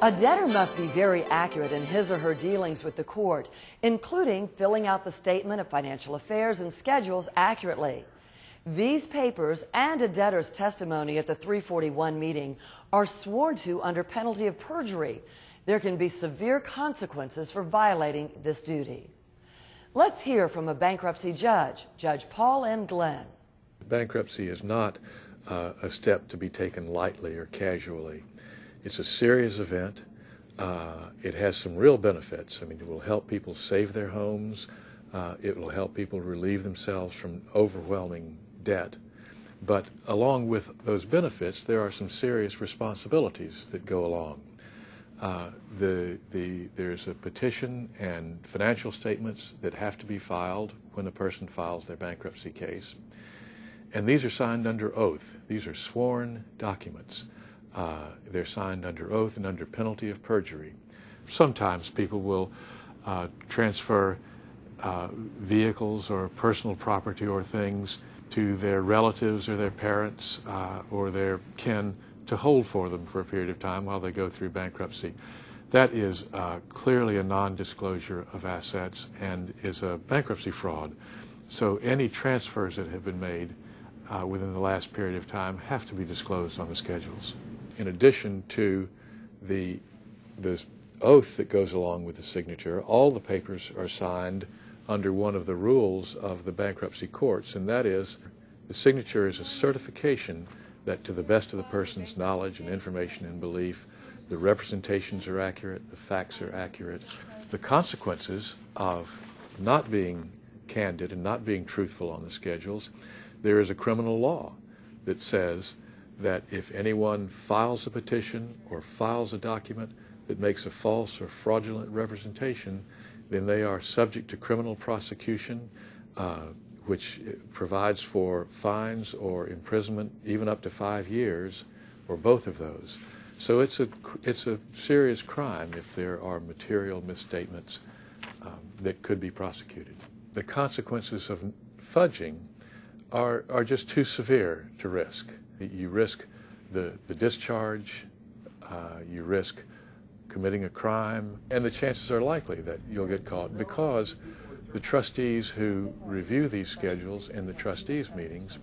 A debtor must be very accurate in his or her dealings with the court, including filling out the statement of financial affairs and schedules accurately. These papers and a debtor's testimony at the 341 meeting are sworn to under penalty of perjury. There can be severe consequences for violating this duty. Let's hear from a bankruptcy judge, Judge Paul M. Glenn. Bankruptcy is not a step to be taken lightly or casually. It's a serious event. It has some real benefits. I mean, it will help people save their homes. It will help people relieve themselves from overwhelming debt. But along with those benefits, there are some serious responsibilities that go along. There's a petition and financial statements that have to be filed when a person files their bankruptcy case. And these are signed under oath. These are sworn documents. They're signed under oath and under penalty of perjury. Sometimes people will transfer vehicles or personal property or things to their relatives or their parents or their kin to hold for them for a period of time while they go through bankruptcy. That is clearly a non-disclosure of assets and is a bankruptcy fraud. So any transfers that have been made within the last period of time have to be disclosed on the schedules. In addition to the oath that goes along with the signature, all the papers are signed under one of the rules of the bankruptcy courts, and that is the signature is a certification that to the best of the person's knowledge and information and belief, the representations are accurate, the facts are accurate. The consequences of not being candid and not being truthful on the schedules, there is a criminal law that says that if anyone files a petition or files a document that makes a false or fraudulent representation, then they are subject to criminal prosecution, which provides for fines or imprisonment even up to 5 years, or both of those. So it's a serious crime if there are material misstatements that could be prosecuted. The consequences of fudging are just too severe to risk. You risk the discharge, you risk committing a crime, and the chances are likely that you'll get caught because the trustees who review these schedules in the trustees meetings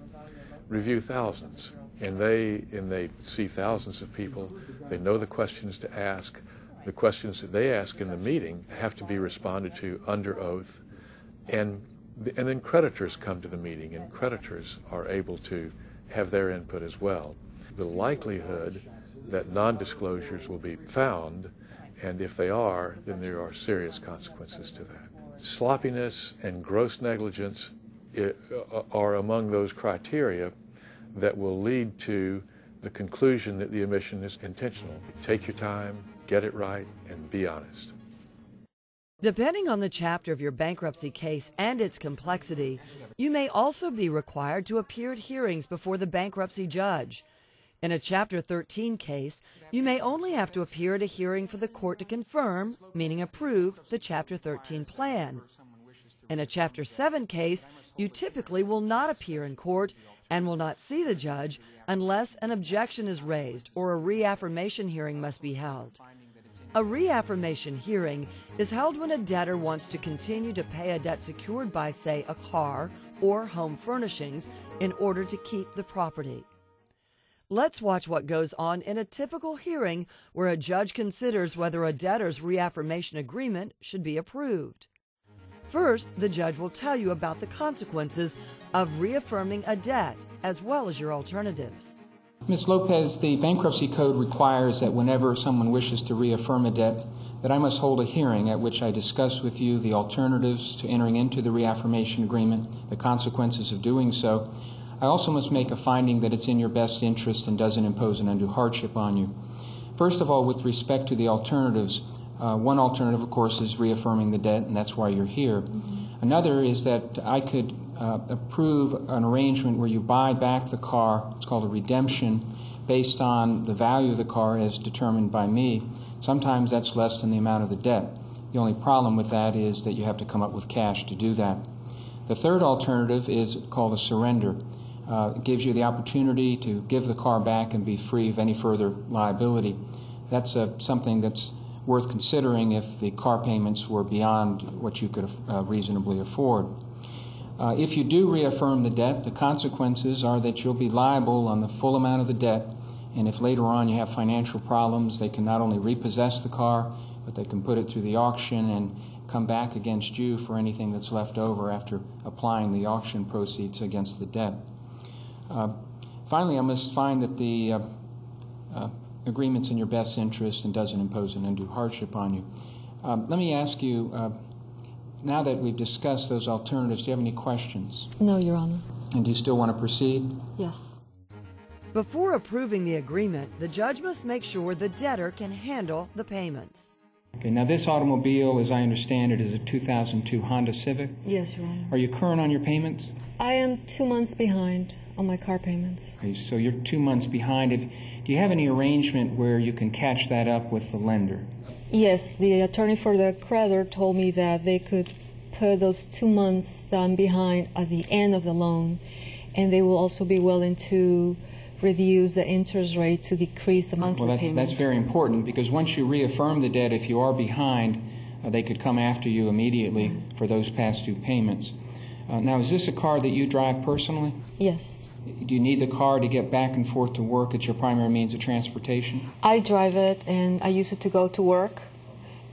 review thousands, and they see thousands of people. They know the questions to ask. The questions that they ask in the meeting have to be responded to under oath, and then creditors come to the meeting, and creditors are able to have their input as well. The likelihood that non-disclosures will be found, and if they are, then there are serious consequences to that. Sloppiness and gross negligence are among those criteria that will lead to the conclusion that the omission is intentional. Take your time, get it right, and be honest. Depending on the chapter of your bankruptcy case and its complexity, you may also be required to appear at hearings before the bankruptcy judge. In a Chapter 13 case, you may only have to appear at a hearing for the court to confirm, meaning approve, the Chapter 13 plan. In a Chapter 7 case, you typically will not appear in court and will not see the judge unless an objection is raised or a reaffirmation hearing must be held. A reaffirmation hearing is held when a debtor wants to continue to pay a debt secured by, say, a car or home furnishings in order to keep the property. Let's watch what goes on in a typical hearing where a judge considers whether a debtor's reaffirmation agreement should be approved. First, the judge will tell you about the consequences of reaffirming a debt, as well as your alternatives. Ms. Lopez, the Bankruptcy Code requires that whenever someone wishes to reaffirm a debt, that I must hold a hearing at which I discuss with you the alternatives to entering into the reaffirmation agreement, the consequences of doing so. I also must make a finding that it's in your best interest and doesn't impose an undue hardship on you. First of all, with respect to the alternatives, one alternative, of course, is reaffirming the debt, and that's why you're here. Another is that I could approve an arrangement where you buy back the car, it's called a redemption, based on the value of the car as determined by me. Sometimes that's less than the amount of the debt. The only problem with that is that you have to come up with cash to do that. The third alternative is called a surrender. It gives you the opportunity to give the car back and be free of any further liability. That's something that's worth considering if the car payments were beyond what you could reasonably afford. If you do reaffirm the debt, the consequences are that you'll be liable on the full amount of the debt, and if later on you have financial problems, they can not only repossess the car, but they can put it through the auction and come back against you for anything that's left over after applying the auction proceeds against the debt. Finally, I must find that the agreement's in your best interest and doesn't impose an undue hardship on you. Let me ask you, now that we've discussed those alternatives, do you have any questions? No, Your Honor. And do you still want to proceed? Yes. Before approving the agreement, the judge must make sure the debtor can handle the payments. Okay, now this automobile, as I understand it, is a 2002 Honda Civic. Yes, Your Honor. Are you current on your payments? I am 2 months behind on my car payments. Okay, so you're 2 months behind. Do you have any arrangement where you can catch that up with the lender? Yes, the attorney for the creditor told me that they could put those 2 months that I'm behind at the end of the loan, and they will also be willing to reduce the interest rate to decrease the monthly payment. That's very important, because once you reaffirm the debt, if you are behind, they could come after you immediately for those past due payments. Now, is this a car that you drive personally? Yes. Do you need the car to get back and forth to work? It's your primary means of transportation? I drive it, and I use it to go to work,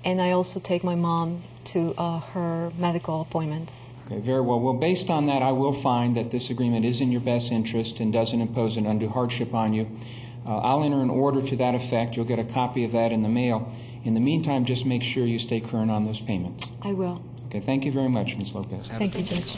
and I also take my mom to her medical appointments. Okay, very well. Well, based on that, I will find that this agreement is in your best interest and doesn't impose an undue hardship on you. I'll enter an order to that effect. You'll get a copy of that in the mail. In the meantime, just make sure you stay current on those payments. I will. Okay, thank you very much, Ms. Lopez. Thank you, Judge.